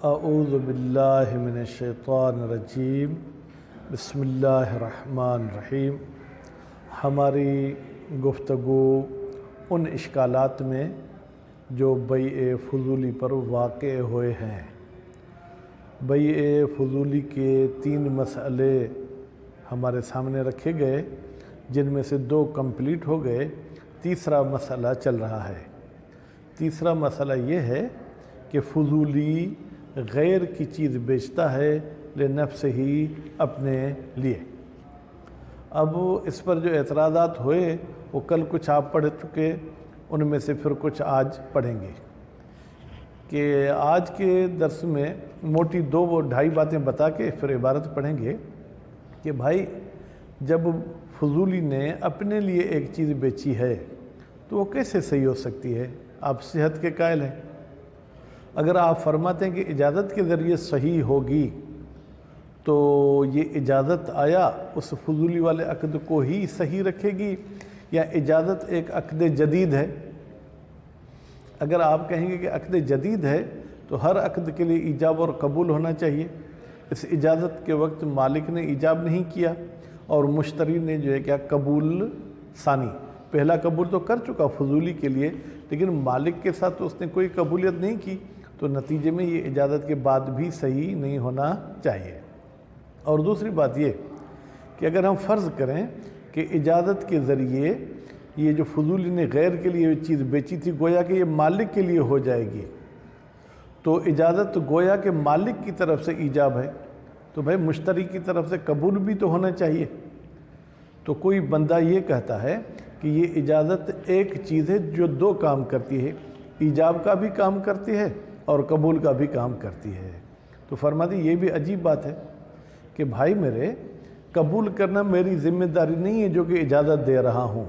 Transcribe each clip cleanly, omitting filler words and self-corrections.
اعوذ باللہ من الشیطان الرجیم بسم اللہ الرحمن الرحیم۔ ہماری گفتگو ان اشکالات میں جو بیع فضولی پر واقع ہوئے ہیں۔ بیع فضولی کے 3 مسئلے ہمارے سامنے رکھے گئے، جن میں سے 2 کمپلیٹ ہو گئے، تیسرا مسئلہ چل رہا ہے۔ تیسرا مسئلہ یہ ہے کہ فضولی غیر کی چیز بیچتا ہے لنفسہ ہی، اپنے لیے۔ اب اس پر جو اعتراضات ہوئے وہ کل کچھ آپ پڑھ چکے، ان میں سے پھر کچھ آج پڑھیں گے۔ کہ آج کے درس میں موٹی 2-2.5 باتیں بتا کے پھر عبارت پڑھیں گے کہ بھائی جب فضولی نے اپنے لیے ایک چیز بیچی ہے تو وہ کیسے صحیح ہو سکتی ہے؟ آپ صحت کے قائل ہیں۔ اگر آپ فرماتے ہیں کہ اجازت کے ذریعے صحیح ہوگی تو یہ اجازت آیا اس فضولی والے عقد کو ہی صحیح رکھے گی یا اجازت ایک عقد جدید ہے؟ اگر آپ کہیں گے کہ عقد جدید ہے تو ہر عقد کے لیے ایجاب اور قبول ہونا چاہیے۔ اس اجازت کے وقت مالک نے ایجاب نہیں کیا اور مشتری نے جو ہے کیا قبول ثانی، پہلا قبول تو کر چکا فضولی کے لیے، لیکن مالک کے ساتھ تو اس نے کوئی قبولیت نہیں کی، تو نتیجے میں یہ اجازت کے بعد بھی صحیح نہیں ہونا چاہیے۔ اور دوسری بات یہ کہ اگر ہم فرض کریں کہ اجازت کے ذریعے یہ جو فضولی نے غیر کے لیے چیز بیچی تھی گویا کہ یہ مالک کے لیے ہو جائے گی، تو اجازت گویا کہ مالک کی طرف سے ایجاب ہے، تو بھائی مشتری کی طرف سے قبول بھی تو ہونا چاہیے۔ تو کوئی بندہ یہ کہتا ہے کہ یہ اجازت ایک چیز ہے جو 2 کام کرتی ہے، ایجاب کا بھی کام کرتی ہے اور قبول کا بھی کام کرتی ہے۔ تو فرما دی یہ بھی عجیب بات ہے کہ بھائی میرے، قبول کرنا میری ذمہ داری نہیں ہے جو کہ اجازت دے رہا ہوں،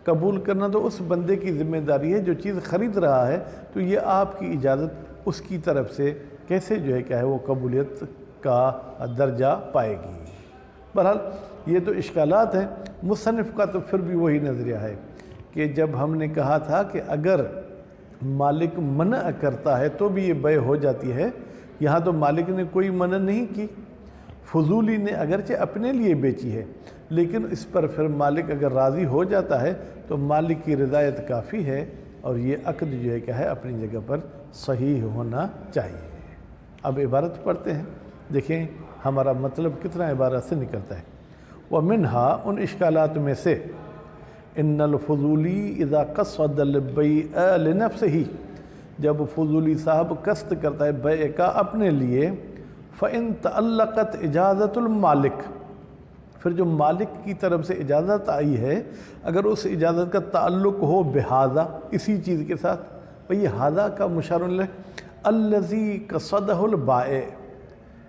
قبول کرنا تو اس بندے کی ذمہ داری ہے جو چیز خرید رہا ہے، تو یہ آپ کی اجازت اس کی طرف سے کیسے جو ہے کیا ہے وہ قبولیت کا درجہ پائے گی؟ بہرحال یہ تو اشکالات ہیں۔ مصنف کا تو پھر بھی وہی نظریہ ہے کہ جب ہم نے کہا تھا کہ اگر مالک منع کرتا ہے تو بھی یہ بیع ہو جاتی ہے، یہاں تو مالک نے کوئی منع نہیں کی، فضولی نے اگرچہ اپنے لیے بیچی ہے لیکن اس پر پھر مالک اگر راضی ہو جاتا ہے تو مالک کی رضایت کافی ہے اور یہ عقد جو ہے کیا ہے اپنی جگہ پر صحیح ہونا چاہیے۔ اب عبارت پڑھتے ہیں، دیکھیں ہمارا مطلب کتنا عبارت سے نکلتا ہے۔ وَمِنْهَا، ان اشکالات میں سے، ان الفضولی اذا قصد البیع لنفسه، جب فضولی صاحب قصد کرتا ہے بیع کا اپنے لیے، فَإِن تَعَلَّقَتْ اجازت المالک، پھر جو مالک کی طرف سے اجازت آئی ہے اگر اس اجازت کا تعلق ہو بہذا، اسی چیز کے ساتھ، بھئی ہذا کا مشار الیہ الذی قصدہ البائع،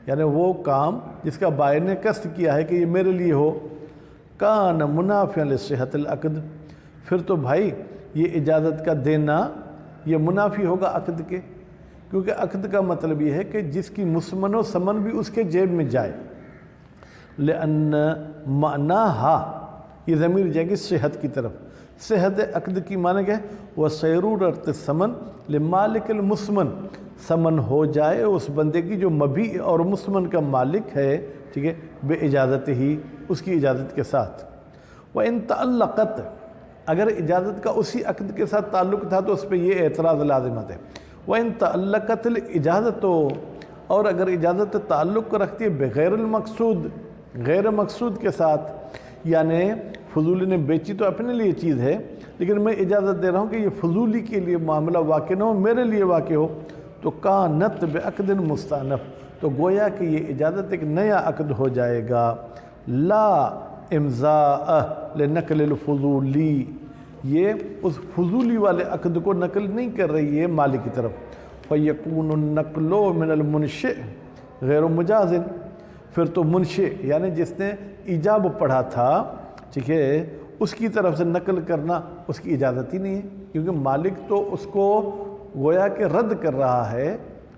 یعنی وہ کام جس کا بائع نے قصد کیا ہے کہ یہ میرے لیے ہو، کان منافعا لصحت العقد، پھر تو بھائی یہ اجازت کا دینا یہ منافی ہوگا عقد کے، کیونکہ عقد کا مطلب یہ ہے کہ جس کی مسمن و سمن بھی اس کے جیب میں جائے۔ لأن معناہا، یہ ضمیر جائے گی صحت کی طرف، صحت عقد کی معنی کیا ہے؟ وَسَيْرُورَةِ الثَّمَن لِمَالِكِ الْمُسْمَن، سمن ہو جائے اس بندے کی جو مبیع اور مسمن کا مالک ہے، ٹھیک ہے، بے اجازت ہی، اس کی اجازت کے ساتھ۔ وَإِن تَعَلَّقَتْ، اگر اجازت کا اسی عقد کے ساتھ تعلق تھا تو اس پہ یہ اعتراض لازمت ہے۔ وَإِن تَعَلَّقَتِ الْإِجَازَةُ، اور اگر اجازت تعلق رکھتی ہے بغیر المقصود، غیر مقصود کے ساتھ، یعنی فضولی نے بیچی تو اپنے لیے چیز ہے لیکن میں اجازت دے رہا ہوں کہ یہ فضولی کے لیے معاملہ واقع نہ ہو، میرے لیے واقع ہو، تو کانت بعقد مستأنف، تو گویا کہ یہ اجازت ایک نیا عقد ہو جائے گا، لا امضاء لنقل الفضولی، یہ اس فضولی والے عقد کو نقل نہیں کر رہی ہے مالک کی طرف۔ فَيَكُونُ النَّقْلُ مِنَ الْمُنْشِئِ غیر مجاز، پھر تو منشئ یعنی جس نے ایجاب پڑھا تھا، ٹھیک ہے، اس کی طرف سے نقل کرنا اس کی اجازت ہی نہیں ہے، کیونکہ مالک تو اس کو گویا کہ رد کر رہا ہے،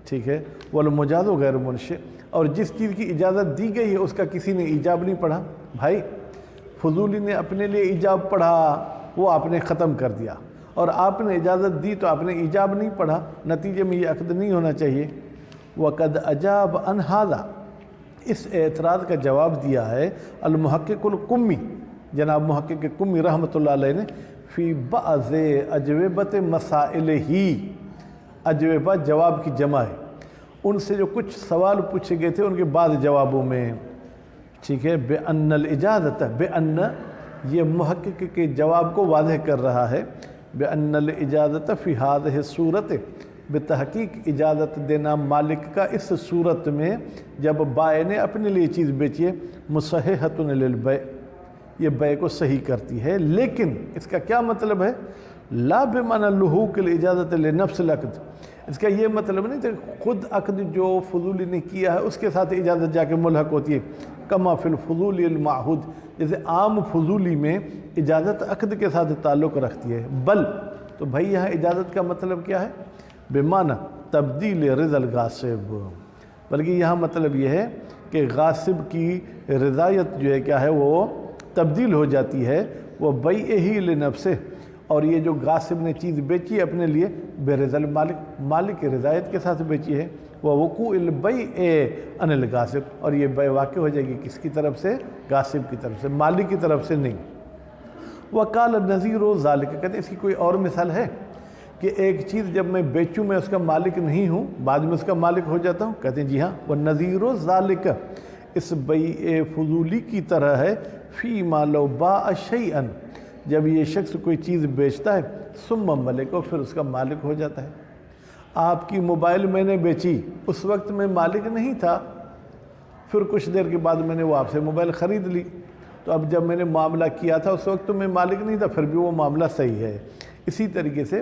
ٹھیک ہے، والمجاز غیر منشئ، اور جس چیز کی اجازت دی گئی ہے اس کا کسی نے ایجاب نہیں پڑھا۔ بھائی فضولی نے اپنے لیے ایجاب پڑھا، وہ آپ نے ختم کر دیا، اور آپ نے اجازت دی تو آپ نے ایجاب نہیں پڑھا، نتیجے میں یہ عقد نہیں ہونا چاہیے۔ وقد اجاب عن هذا، اس اعتراض کا جواب دیا ہے المحقق القمی، جناب محقق قمی رحمۃ اللہ علیہ نے، فی بعض اجوبۃ مسائل ہی، اجوبہ جواب کی جمع ہے، ان سے جو کچھ سوال پوچھے گئے تھے ان کے بعد جوابوں میں، ٹھیک ہے، بأن الاجازت، بأن یہ محقق کے جواب کو واضح کر رہا ہے، بأن الاجازت فی هذه الصورت، بتحقیق اجازت دینا مالک کا اس صورت میں جب بائع نے اپنے لیے چیز بیچی ہے، مصححۃ للبیع، یہ بیع کو صحیح کرتی ہے، لیکن اس کا کیا مطلب ہے؟ لا بمعنی لحوق الاجازت لنفس العقد، اس کا یہ مطلب نہیں کہ خود عقد جو فضولی نے کیا ہے اس کے ساتھ اجازت جا کے ملحق ہوتی ہے، کما فی الفضول المعہود، جیسے عام فضولی میں اجازت عقد کے ساتھ تعلق رکھتی ہے، بل تو بھائی یہاں اجازت کا مطلب کیا ہے؟ بمعنی تبدیل رضا الغاصب، بلکہ یہاں مطلب یہ ہے کہ غاصب کی رضایت جو ہے کیا ہے وہ تبدیل ہو جاتی ہے، وہ بیعہ لنفسہ، اور یہ جو غاصب نے چیز بیچی اپنے لیے برضا المالک، مالک کی رضایت کے ساتھ بیچی ہے، وہ وقوع البیع عن الغاصب، اور یہ بیع واقع ہو جائے گی کس کی طرف سے؟ غاصب کی طرف سے، مالک کی طرف سے نہیں۔ وقال النظیر ذالک، کہتے ہیں اس کی کوئی اور مثال ہے کہ ایک چیز جب میں بیچوں میں اس کا مالک نہیں ہوں، بعد میں اس کا مالک ہو جاتا ہوں؟ کہتے ہیں جی ہاں، والنظیر ذالک، اس بیع فضولی کی طرح ہے، فیما لو باع شیئا، جب یہ شخص کوئی چیز بیچتا ہے، ثم ملک، پھر اس کا مالک ہو جاتا ہے۔ آپ کی موبائل میں نے بیچی، اس وقت میں مالک نہیں تھا، پھر کچھ دیر کے بعد میں نے وہ آپ سے موبائل خرید لی، تو اب جب میں نے معاملہ کیا تھا اس وقت تو میں مالک نہیں تھا، پھر بھی وہ معاملہ صحیح ہے۔ اسی طریقے سے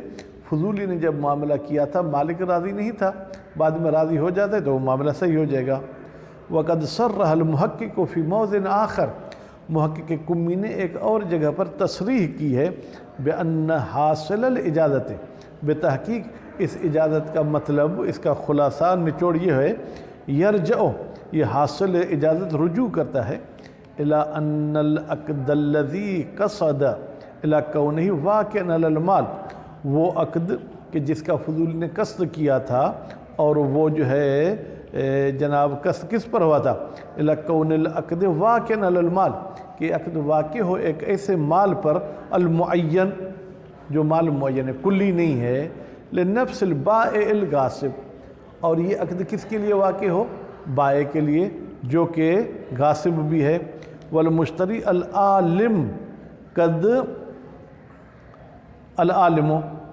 فضولی نے جب معاملہ کیا تھا مالک راضی نہیں تھا، بعد میں راضی ہو جاتا ہے تو وہ معاملہ صحیح ہو جائے گا۔ وقد صرح المحقق فی موضع آخر، محقق قمی نے ایک اور جگہ پر تصریح کی ہے، بأن حاصل الاجازت، بتحقیق اس اجازت کا مطلب، اس کا خلاصہ نچوڑ یہ ہے، یرجع، یہ حاصل اجازت رجوع کرتا ہے، الی ان العقد الذی قصد الی کونہ واقعا علی المال، وہ عقد کہ جس کا فضول نے قصد کیا تھا، اور وہ جو ہے جناب قصد کس پر ہوا تھا؟ الی کون العقد واقعا علی المال، کہ عقد واقع ہو ایک ایسے مال پر، المعین، جو مال معین ہے، کلی نہیں ہے، لنفس البائع الغاصب، اور یہ عقد کس کے لیے واقع ہو؟ بائع کے لیے جو کہ غاصب بھی ہے، والمشتری العالم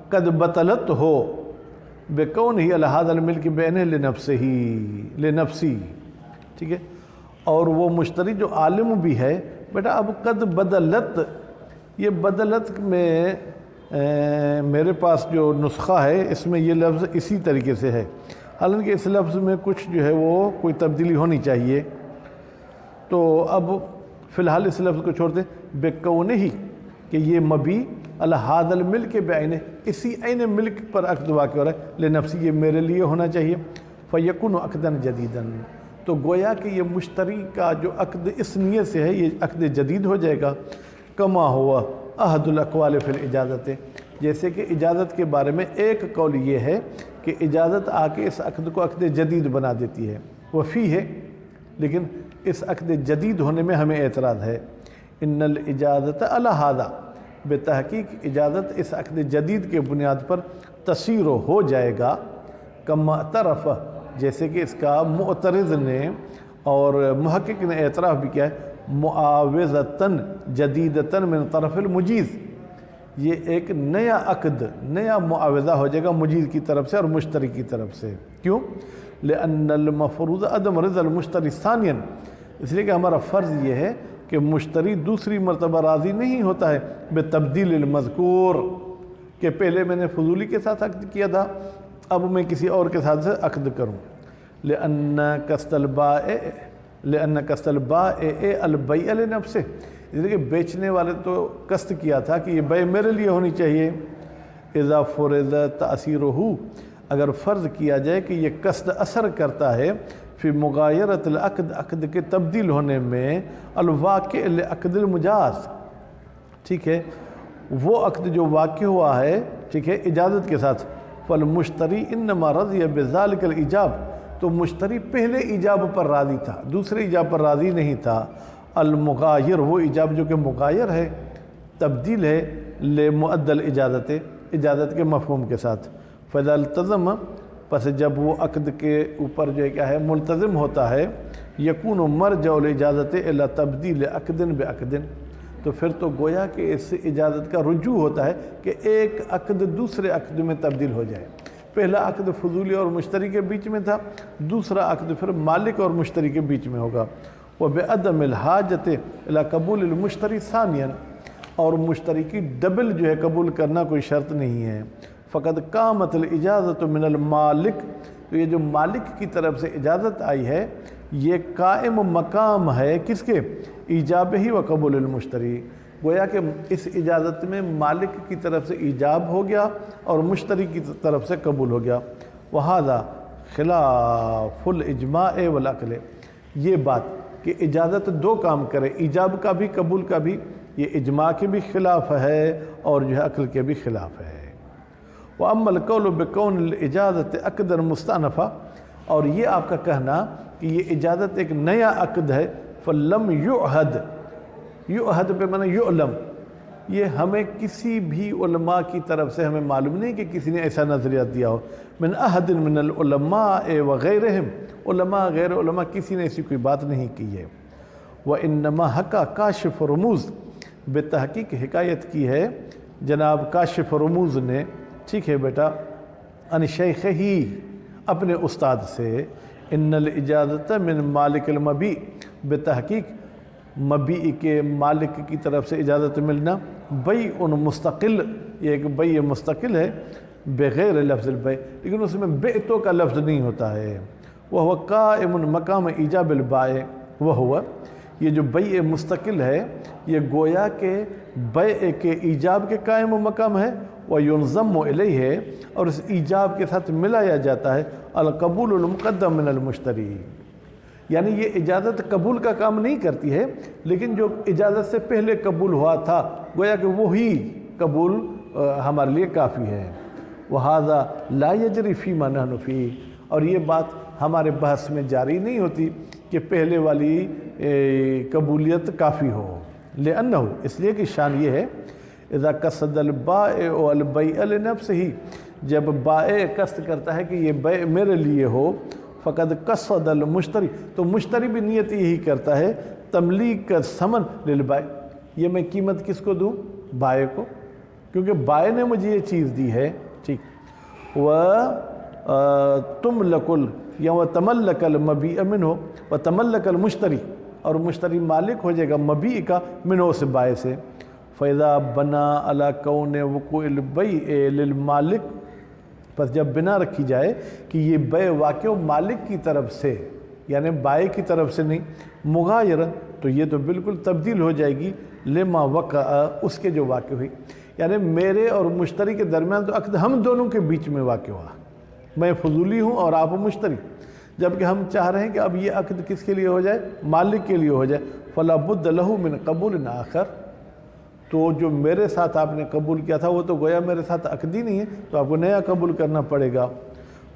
قد بطلت ہو بکون ہی الحاظ الملک بینہ لنفسی، ٹھیک ہے، اور وہ مشتری جو عالم بھی ہے، بیٹا اب قد بدلت، یہ بدلت میں میرے پاس جو نسخہ ہے اس میں یہ لفظ اسی طریقے سے ہے، حالانکہ اس لفظ میں کچھ جو ہے وہ کوئی تبدیلی ہونی چاہیے، تو اب فی الحال اس لفظ کو چھوڑ دیں، بکونہ ہی، کہ یہ مبی الحاظ الملک بعینہ، اسی عین ملک پر عقد واقع ہو رہا ہے، لنفسی، یہ میرے لیے ہونا چاہیے، فیکون عقدا جدیدا، تو گویا کہ یہ مشتری کا جو عقد اس نیت سے ہے یہ عقد جدید ہو جائے گا، کما ہوا احد الاقوال فی الاجازت، جیسے کہ اجازت کے بارے میں ایک قول یہ ہے کہ اجازت آ کے اس عقد کو عقد جدید بنا دیتی ہے، وفی ہے، لیکن اس عقد جدید ہونے میں ہمیں اعتراض ہے، ان الاجازت علی ھذا، بتحقیق اجازت اس عقد جدید کے بنیاد پر تصیر ہو جائے گا، کما طرف، جیسے کہ اس کا معترض نے اور محقق نے اعتراف بھی کیا ہے، معاوضتاً جدیدتاً من طرف المجیز، یہ ایک نیا عقد، نیا معاوضہ ہو جائے گا مجیز کی طرف سے اور مشتری کی طرف سے، کیوں؟ لأن المفروض عدم رضا المشتری ثانیاً، اس لیے کہ ہمارا فرض یہ ہے کہ مشتری دوسری مرتبہ راضی نہیں ہوتا ہے بتبدیل المذکور، کہ پہلے میں نے فضولی کے ساتھ عقد کیا تھا، اب میں کسی اور کے ساتھ سے عقد کروں، لأن قصد البائع البیع لنفسہ، اس لیے کہ بیچنے والے تو قصد کیا تھا کہ یہ بیع میرے لیے ہونی چاہیے، اذا فرض تأثیرہ، اگر فرض کیا جائے کہ یہ قصد اثر کرتا ہے فی مغایرت العقد، عقد کے تبدیل ہونے میں، الواقع لعقد المجاز، ٹھیک ہے، وہ عقد جو واقع ہوا ہے، ٹھیک ہے، اجازت کے ساتھ، فالمشتری انما رضی بذلک الایجاب، تو مشتری پہلے ایجاب پر راضی تھا، دوسرے ایجاب پر راضی نہیں تھا۔ المغایر وہ ایجاب جو کہ مغایر ہے، تبدیل ہے، لمعدل اجازت، اجازت کے مفہوم کے ساتھ۔ فَإِذَا التزم، پس جب وہ عقد کے اوپر جو ہے کیا ہے ملتزم ہوتا ہے، یکون مرجع الاجازت الی تبدیل عقد بعقد، تو پھر تو گویا کہ اس اجازت کا رجوع ہوتا ہے کہ ایک عقد دوسرے عقد میں تبدیل ہو جائے۔ پہلا عقد فضولی اور مشتری کے بیچ میں تھا، دوسرا عقد پھر مالک اور مشتری کے بیچ میں ہوگا۔ وَبِعَدَمِ الْحَاجَةِ إِلَى قَبُولِ الْمُشْتَرِ ثَانِيًا، اور مشتری کی ڈبل جو ہے قبول کرنا کوئی شرط نہیں ہے۔ فقط قامت الاجازت من المالک، تو یہ جو مالک کی طرف سے اجازت آئی ہے یہ قائم مقام ہے کس کے؟ ایجاب ہی و قبول المشتری، گویا کہ اس اجازت میں مالک کی طرف سے ایجاب ہو گیا اور مشتری کی طرف سے قبول ہو گیا۔ وہذا خلاف الاجماع والعقل، یہ بات کہ اجازت دو کام کرے، ایجاب کا بھی قبول کا بھی، یہ اجماع کے بھی خلاف ہے اور جو ہے عقل کے بھی خلاف ہے۔ وَأَمَّا الْقَوْلُ بِكَوْنِ الْإِجَازَةِ عَقْدًا مُسْتَأْنَفًا، اور یہ آپ کا کہنا کہ یہ اجازت ایک نیا عقد ہے، فَلَمْ يُعْهَدْ، یعہد پہ معنی یعلم، یہ ہمیں کسی بھی علماء کی طرف سے ہمیں معلوم نہیں کہ کسی نے ایسا نظریہ دیا ہو، من احد من العلماء وغیرہم، علماء غیر علماء کسی نے ایسی کوئی بات نہیں کی ہے۔ وَإِنَّمَا حَكَى کاشف رموز، بے تحقیق حکایت کی ہے جناب کاشف رموز نے، ٹھیک ہے بیٹا، ان شیخ ہی، اپنے استاد سے، ان الاجازت من مالک المبیع، بے تحقیق مبیع کے مالک کی طرف سے اجازت ملنا، بیع مستقل، یہ ایک بیع مستقل ہے بغیر لفظ البیع، لیکن اس میں بیعتوں کا لفظ نہیں ہوتا ہے۔ وہ قائم مقام ایجاب البائع، وہ یہ جو بیع مستقل ہے یہ گویا کہ بیع کے ایجاب کے قائم مقام ہے، وَيُنْضَمُّ إِلَيْهِ، اور اس ایجاب کے ساتھ ملایا جاتا ہے القبول المقدم من المشتری، یعنی یہ اجازت قبول کا کام نہیں کرتی ہے لیکن جو اجازت سے پہلے قبول ہوا تھا گویا کہ وہی قبول ہمارے لیے کافی ہے۔ وَهَذَا لَا يَجْرِي فِي مَا نَحْنُ فِيهِ، اور یہ بات ہمارے بحث میں جاری نہیں ہوتی کہ پہلے والی قبولیت کافی ہو، لِأَنَّهُ، اس لیے کہ شان یہ ہے، اذا قصد البائع البیع لنفسه، جب بائع قصد کرتا ہے کہ یہ بیع میرے لیے ہو، فقد قصد المشتری، تو مشتری بھی نیت یہی کرتا ہے، تملیک الثمن للبائع، یہ میں قیمت کس کو دوں؟ بائع کو، کیونکہ بائع نے مجھے یہ چیز دی ہے، ٹھیک۔ تملک یا تملک المبیع منہ، وتملک المشتری، اور مشتری مالک ہو جائے گا مبیع کا منہ سے بائع سے۔ فَإِذَا بَنَا عَلَى كَوْنِ وُقُوعِ الْبَيْعِ لِلْمَالِكِ، پس جب بنا رکھی جائے کہ یہ بیع واقع مالک کی طرف سے، یعنی بائع کی طرف سے نہیں، مغایر، تو یہ تو بالکل تبدیل ہو جائے گی لما وقع، اس کے جو واقع ہوئی، یعنی میرے اور مشتری کے درمیان تو عقد ہم دونوں کے بیچ میں واقع ہوا، میں فضولی ہوں اور آپ مشتری، جبکہ ہم چاہ رہے ہیں کہ اب یہ عقد کس کے لیے ہو جائے؟ مالک کے لیے ہو جائے۔ فَلَا بُدَّ لَهُ مِنْ قَبُولٍ آخر، تو جو میرے ساتھ آپ نے قبول کیا تھا وہ تو گویا میرے ساتھ عقد ہی نہیں ہے، تو آپ کو نیا قبول کرنا پڑے گا۔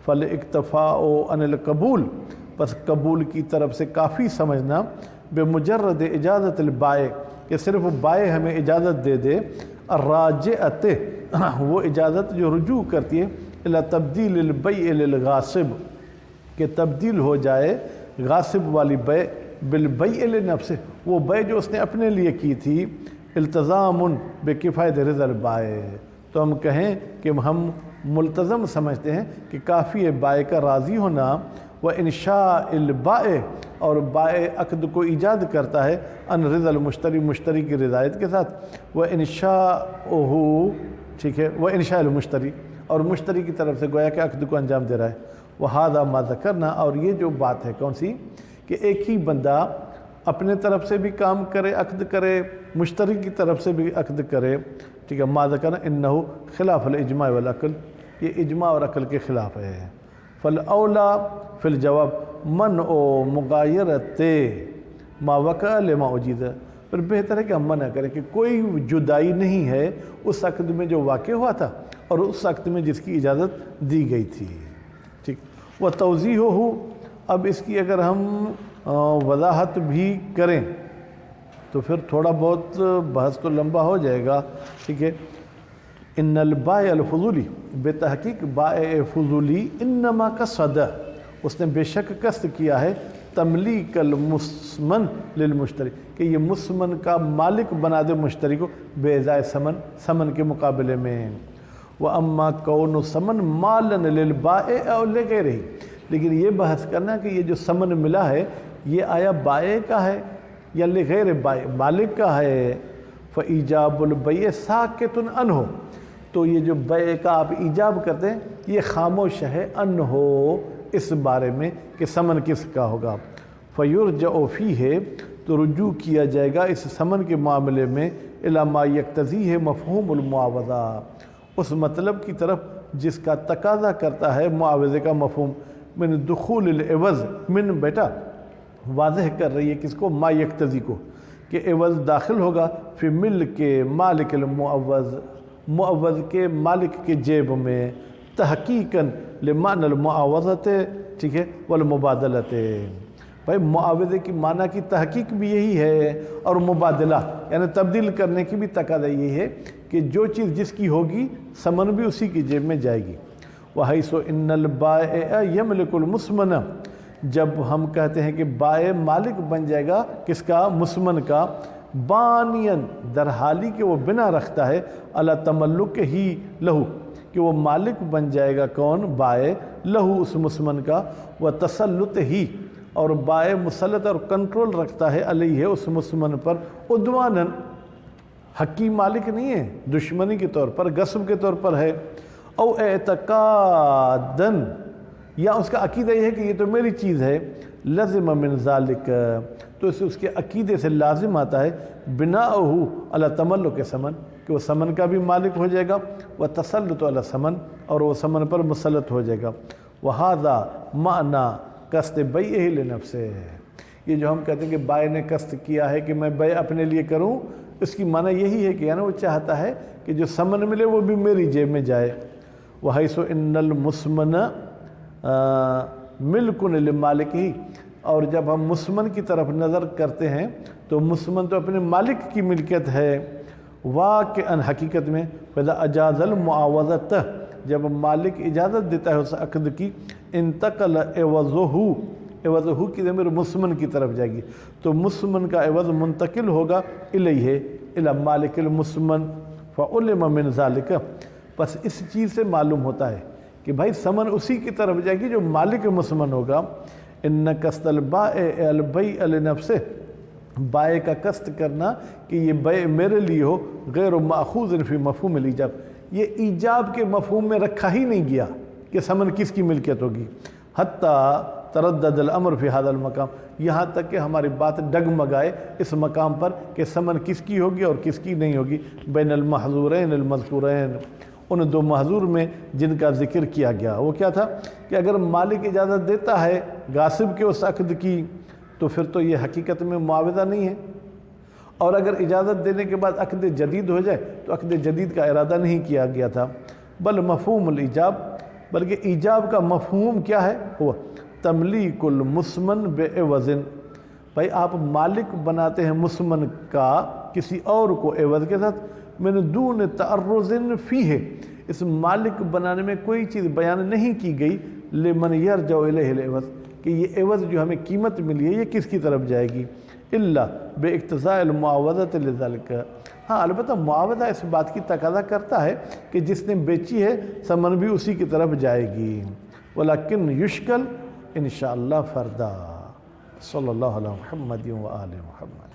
فَالْإِكْتِفَاءُ عَنِ الْقَبُولِ، پس قبول کی طرف سے کافی سمجھنا، بمجرد اجازت البائع، کہ صرف بائع ہمیں اجازت دے دے، الراجعۃ، وہ اجازت جو رجوع کرتی ہے، الی تبدیل البیع للغاصب، کہ تبدیل ہو جائے غاصب والی بیع بالبیع لنفسہ، وہ بیع جو اس نے اپنے لیے کی تھی، التزام بکفایت رضا البائع، تو ہم کہیں کہ ہم ملتزم سمجھتے ہیں کہ کافی ہے بائع کا راضی ہونا، وانشاء البائع، اور بائع عقد کو ایجاد کرتا ہے ان رضا المشتری، مشتری کی رضایت کے ساتھ، وانشاءہ، ٹھیک ہے، وانشاء المشتری، اور مشتری کی طرف سے گویا کہ عقد کو انجام دے رہا ہے۔ وہذا ما ذکرنا، اور یہ جو بات ہے کون سی، کہ ایک ہی بندہ اپنے طرف سے بھی کام کرے، عقد کرے، مشتری کی طرف سے بھی عقد کرے، ٹھیک ہے، ما ذکرنا انہو خلاف الاجماع والعقل، یہ اجماع اور عقل کے خلاف ہے۔ فالاولا فی الجواب منع مغایرت ما وقع لما اجیز، پھر بہتر ہے کہ ہم منع کریں کہ کوئی جدائی نہیں ہے اس عقد میں جو واقع ہوا تھا اور اس عقد میں جس کی اجازت دی گئی تھی، ٹھیک۔ وتوضیحہ اب اس کی اگر ہم وضاحت بھی کریں تو پھر تھوڑا بہت بحث تو لمبا ہو جائے گا، ٹھیک ہے۔ ان البائع الفضولی، بے تحقیق بائع فضولی، انما قصد، اس نے بے شک قصد کیا ہے تملیک المسمن للمشتری، کہ یہ مسمن کا مالک بنا دے مشتری کو بے ازائے سمن کے مقابلے میں۔ وَأَمَّا كَوْنُ سَمَن مَالًا لِلْبَائِعِ أَوْ لِغَيْرِهِ، لیکن یہ بحث کرنا کہ یہ جو سمن ملا ہے یہ آیا بائع کا ہے یا لغیر بائع مالک کا ہے۔ فَإِيجَابُ الْبَيْعِ سَاكِتٌ عَنْهُ، تو یہ جو بیع کا آپ ایجاب کرتے ہیں یہ خاموش ہے انہو، اس بارے میں کہ سمن کس کا ہوگا۔ فَيُرْجَعُ فِيهِ، تو رجوع کیا جائے گا اس سمن کے معاملے میں اِلیٰ مَا يَقْتَضِيهِ مفہوم المعاوضہ، اس مطلب کی طرف جس کا تقاضا کرتا ہے معاوضے کا مفہوم۔ من دخول العوض، من بیٹا واضح کر رہی ہے کس کو، ما یقتضی کو، کہ عوض داخل ہوگا فی ملک مالک المعوض، معوض کے مالک کے جیب میں، تحقیقاً لمعنی المعاوضت، ٹھیک ہے، والمبادلت، بھائی معاوضے کی معنی کی تحقیق بھی یہی ہے، اور مبادلہ یعنی تبدیل کرنے کی بھی تقاضا یہی ہے کہ جو چیز جس کی ہوگی ثمن بھی اسی کی جیب میں جائے گی۔ وَحَيْثُ إِنَّ الْبَائِعَ يَمْلِكُ الْمُسْمَنَ، جب ہم کہتے ہیں کہ بائع مالک بن جائے گا کس کا، مسمن کا، بانین در حالی کہ وہ بنا رکھتا ہے علی تملک ہی لہو، کہ وہ مالک بن جائے گا کون، بائع، لہو اس مسمن کا، و تسلط ہی، اور بائع مسلط اور کنٹرول رکھتا ہے علیہ اس مسمن پر، عدواناً، حقی مالک نہیں ہے، دشمنی کے طور پر، غصب کے طور پر ہے، او اعتقاداً، یا اس کا عقیدہ یہ ہے کہ یہ تو میری چیز ہے، لزم من ذالک، تو اس کے عقیدے سے لازم آتا ہے بناؤہ علی تملک سمن، کہ وہ سمن کا بھی مالک ہو جائے گا، وہ تسلط علی سمن، اور وہ سمن پر مسلط ہو جائے گا۔ وہذا معنی قصد بیعہ لنفسہ، یہ جو ہم کہتے ہیں کہ بائع نے قصد کیا ہے کہ میں بیع اپنے لیے کروں، اس کی معنی یہی ہے کہ یعنی وہ چاہتا ہے کہ جو سمن ملے وہ بھی میری جیب میں جائے۔ وَحَيْثُ إِنَّ الْمُسْمَنَ مِلْكٌ لِمَالِكِهِ، اور جب ہم مسمن کی طرف نظر کرتے ہیں تو مسمن تو اپنے مالک کی ملکیت ہے، واقعاً حقیقت میں، فَإِذَا أَجَازَ الْمُعَاوَضَةَ، جب مالک اجازت دیتا ہے اس عقد کی، انتقل عوضہ کی ضمیر مسمن کی طرف جائے گی، تو مسمن کا عوض منتقل ہوگا الیہ الی مالک المسمن، فعلم من ذالک، بس اس چیز سے معلوم ہوتا ہے کہ بھائی سمن اسی کی طرف جائے گی جو مالک مسمن ہوگا۔ ان قصد البائع البیع لنفسہ، بائع کا قصد کرنا کہ یہ بیع میرے لیے ہو، غیر ماخوذ فی مفہوم الایجاب، یہ ایجاب کے مفہوم میں رکھا ہی نہیں گیا کہ سمن کس کی ملکیت ہوگی، حتیٰ تردد الامر فی هذا المقام، یہاں تک کہ ہماری بات ڈگمگائے اس مقام پر کہ سمن کس کی ہوگی اور کس کی نہیں ہوگی، بین المحظورین المذکورین، ان دو محظور میں جن کا ذکر کیا گیا۔ وہ کیا تھا کہ اگر مالک اجازت دیتا ہے غاصب کے اس عقد کی تو پھر تو یہ حقیقت میں معاوضہ نہیں ہے، اور اگر اجازت دینے کے بعد عقد جدید ہو جائے تو عقد جدید کا ارادہ نہیں کیا گیا تھا، بل مفہوم الایجاب، بلکہ ایجاب کا مفہوم کیا ہے، ہوا تملیک المسمن بعوض، بھائی آپ مالک بناتے ہیں مسمن کا کسی اور کو عوض کے ساتھ، من دون تعرض فیہ، اس مالک بنانے میں کوئی چیز بیان نہیں کی گئی، لمن یرجع الیہ العوض، کہ یہ عوض جو ہمیں قیمت ملی ہے یہ کس کی طرف جائے گی، الا باقتضاء المعاوضۃ لذلک، ہاں البتہ معاوضہ اس بات کی تقاضا کرتا ہے کہ جس نے بیچی ہے ثمن بھی اسی کی طرف جائے گی، ولکن یشکل انشاءاللہ فردا۔ صلی اللہ علیہ محمد و آل محمد۔